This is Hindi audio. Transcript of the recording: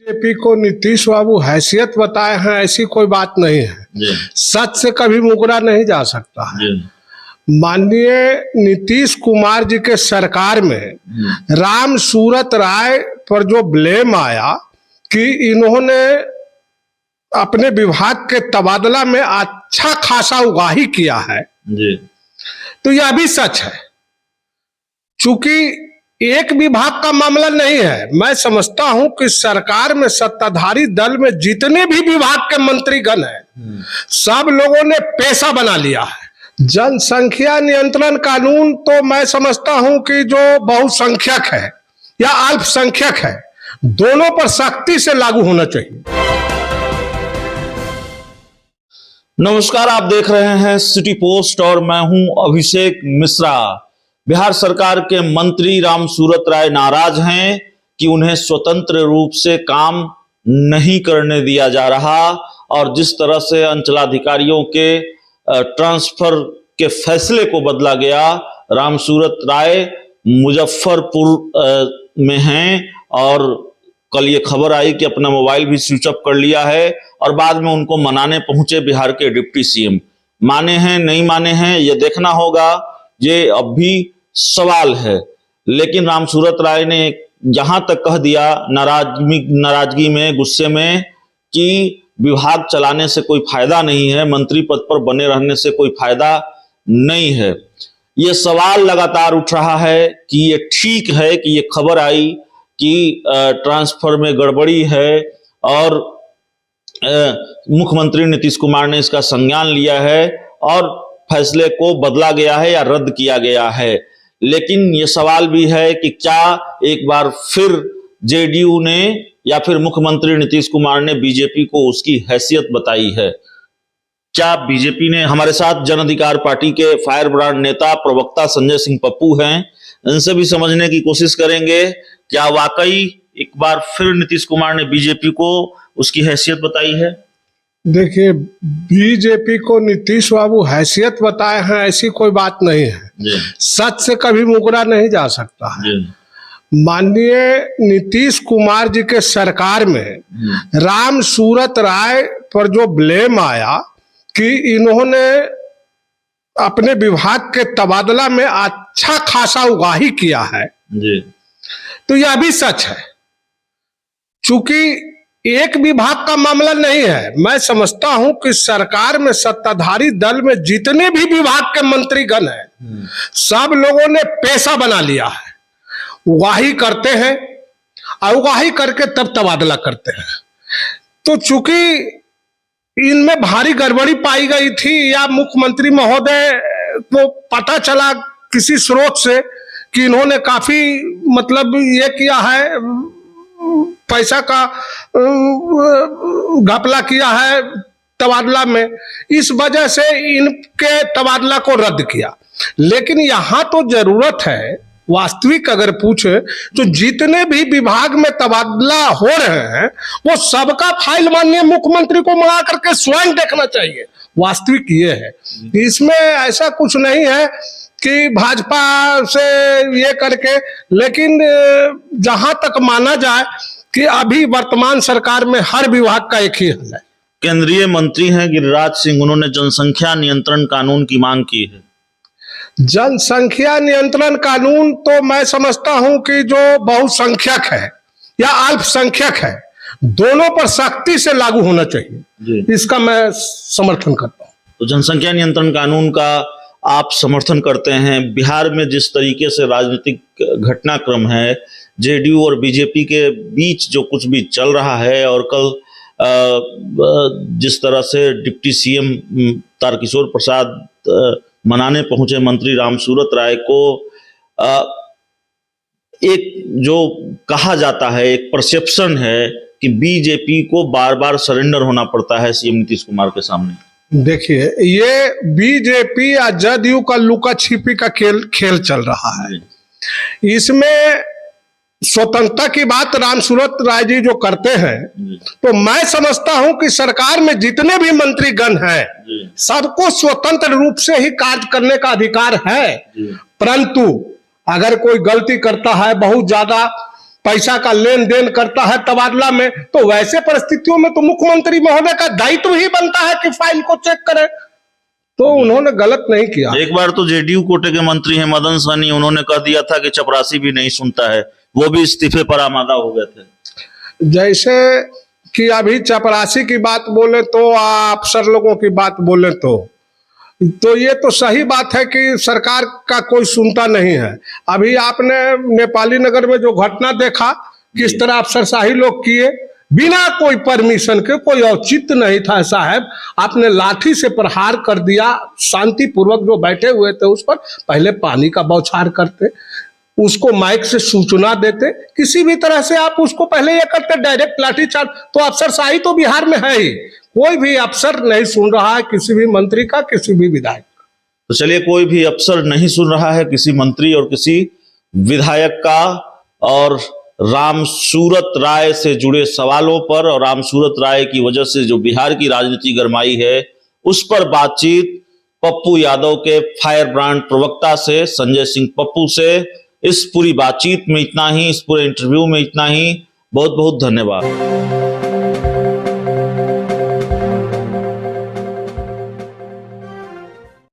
बीजेपी को नीतीश बाबू हैसियत बताए हैं, ऐसी कोई बात नहीं है। सच से कभी मुकरा नहीं जा सकता है। माननीय नीतीश कुमार जी के सरकार में राम सूरत राय पर जो ब्लेम आया कि इन्होंने अपने विभाग के तबादला में अच्छा खासा उगाही किया है, तो यह भी सच है। चूंकि एक विभाग का मामला नहीं है, मैं समझता हूं कि सरकार में सत्ताधारी दल में जितने भी विभाग के मंत्रीगण हैं, सब लोगों ने पैसा बना लिया है। जनसंख्या नियंत्रण कानून तो मैं समझता हूं कि जो बहुसंख्यक है या अल्पसंख्यक है, दोनों पर सख्ती से लागू होना चाहिए। नमस्कार, आप देख रहे हैं सिटी पोस्ट और मैं हूं अभिषेक मिश्रा। बिहार सरकार के मंत्री राम सूरत राय नाराज हैं कि उन्हें स्वतंत्र रूप से काम नहीं करने दिया जा रहा और जिस तरह से अंचलाधिकारियों के ट्रांसफर के फैसले को बदला गया। राम सूरत राय मुजफ्फरपुर में हैं और कल ये खबर आई कि अपना मोबाइल भी स्विच ऑफ कर लिया है और बाद में उनको मनाने पहुंचे बिहार के डिप्टी सीएम। माने हैं नहीं माने हैं ये देखना होगा, ये अब भी सवाल है। लेकिन राम सूरत राय ने यहां तक कह दिया नाराजगी में, गुस्से में, कि विभाग चलाने से कोई फायदा नहीं है, मंत्री पद पर बने रहने से कोई फायदा नहीं है। ये सवाल लगातार उठ रहा है कि ये ठीक है कि ये खबर आई कि ट्रांसफर में गड़बड़ी है और मुख्यमंत्री नीतीश कुमार ने इसका संज्ञान लिया है और फैसले को बदला गया है या रद्द किया गया है। लेकिन ये सवाल भी है कि क्या एक बार फिर जेडीयू ने या फिर मुख्यमंत्री नीतीश कुमार ने बीजेपी को उसकी हैसियत बताई है? क्या बीजेपी ने? हमारे साथ जन अधिकार पार्टी के फायर ब्रांड नेता प्रवक्ता संजय सिंह पप्पू हैं, इनसे भी समझने की कोशिश करेंगे क्या वाकई एक बार फिर नीतीश कुमार ने बीजेपी को उसकी हैसियत बताई है। देखिए, बीजेपी को नीतीश बाबू हैसियत बताए हैं, ऐसी कोई बात नहीं है। सच से कभी मुकरा नहीं जा सकता है। माननीय नीतीश कुमार जी के सरकार में राम सूरत राय पर जो ब्लेम आया कि इन्होंने अपने विभाग के तबादला में अच्छा खासा उगाही किया है, तो यह भी सच है। चूंकि एक विभाग का मामला नहीं है, मैं समझता हूं कि सरकार में सत्ताधारी दल में जितने भी विभाग के मंत्रीगण हैं, सब लोगों ने पैसा बना लिया है, उगाही करते हैं और उगाही करके तब तबादला करते हैं। तो चूंकि इनमें भारी गड़बड़ी पाई गई थी या मुख्यमंत्री महोदय को पता चला किसी स्रोत से कि इन्होंने काफी मतलब ये किया है, पैसा का घपला किया है तबादला में, इस वजह से इनके तबादला को रद्द किया। लेकिन यहाँ तो जरूरत है, वास्तविक अगर पूछे तो जितने भी विभाग में तबादला हो रहे हैं वो सबका फाइल माननीय मुख्यमंत्री को मंगा करके स्वयं देखना चाहिए। वास्तविक ये है, इसमें ऐसा कुछ नहीं है कि भाजपा से ये करके। लेकिन जहां तक माना जाए कि अभी वर्तमान सरकार में हर विभाग का एक ही हल है। केंद्रीय मंत्री हैं गिरिराज सिंह, उन्होंने जनसंख्या नियंत्रण कानून की मांग की है। जनसंख्या नियंत्रण कानून तो मैं समझता हूं कि जो बहुसंख्यक है या अल्पसंख्यक है, दोनों पर सख्ती से लागू होना चाहिए, इसका मैं समर्थन करता हूं। तो जनसंख्या नियंत्रण कानून का आप समर्थन करते हैं। बिहार में जिस तरीके से राजनीतिक घटनाक्रम है, जेडीयू और बीजेपी के बीच जो कुछ भी चल रहा है, और कल जिस तरह से डिप्टी सीएम तारकिशोर प्रसाद मनाने पहुंचे मंत्री राम सूरत राय को, एक जो कहा जाता है, एक परसेप्शन है कि बीजेपी को बार बार सरेंडर होना पड़ता है सीएम नीतीश कुमार के सामने। देखिए, ये बीजेपी या जदयू का लुका छिपी का खेल चल रहा है। इसमें स्वतंत्रता की बात राम सूरत राय जी जो करते हैं, तो मैं समझता हूं कि सरकार में जितने भी मंत्रीगण हैं, सबको स्वतंत्र रूप से ही कार्य करने का अधिकार है। परंतु अगर कोई गलती करता है, बहुत ज्यादा पैसा का लेन देन करता है तबादला में, तो वैसे परिस्थितियों में तो मुख्यमंत्री महोदय का दायित्व ही बनता है कि फाइल को चेक करें। तो उन्होंने गलत नहीं किया। एक बार तो जेडीयू कोटे के मंत्री हैं मदन सहनी, उन्होंने कह दिया था कि चपरासी भी नहीं सुनता है, वो भी इस्तीफे पर आमादा हो गए थे। जैसे कि अभी चपरासी की बात बोले तो, अफसर लोगों की बात बोले तो ये तो सही बात है कि सरकार का कोई सुनता नहीं है। अभी आपने नेपाली नगर में जो घटना देखा, किस तरह अफसरशाही लोग किए, बिना कोई परमिशन के, कोई औचित्य नहीं था साहब, आपने लाठी से प्रहार कर दिया। शांतिपूर्वक जो बैठे हुए थे उस पर पहले पानी का बौछार करते, उसको माइक से सूचना देते, किसी भी तरह से आप उसको पहले ये करते, डायरेक्ट लाठीचार्ज। तो अफसरशाही तो बिहार में है ही, कोई भी अफसर नहीं सुन रहा है किसी भी मंत्री का, किसी भी विधायक का। तो चलिए, कोई भी अफसर नहीं सुन रहा है किसी मंत्री और किसी विधायक का, और रामसूरत राय से जुड़े सवालों पर और रामसूरत राय की वजह से जो बिहार की राजनीति गरमाई है उस पर बातचीत पप्पू यादव के फायर ब्रांड प्रवक्ता से, संजय सिंह पप्पू से। इस पूरी बातचीत में इतना ही, इस पूरे इंटरव्यू में इतना ही। बहुत बहुत धन्यवाद।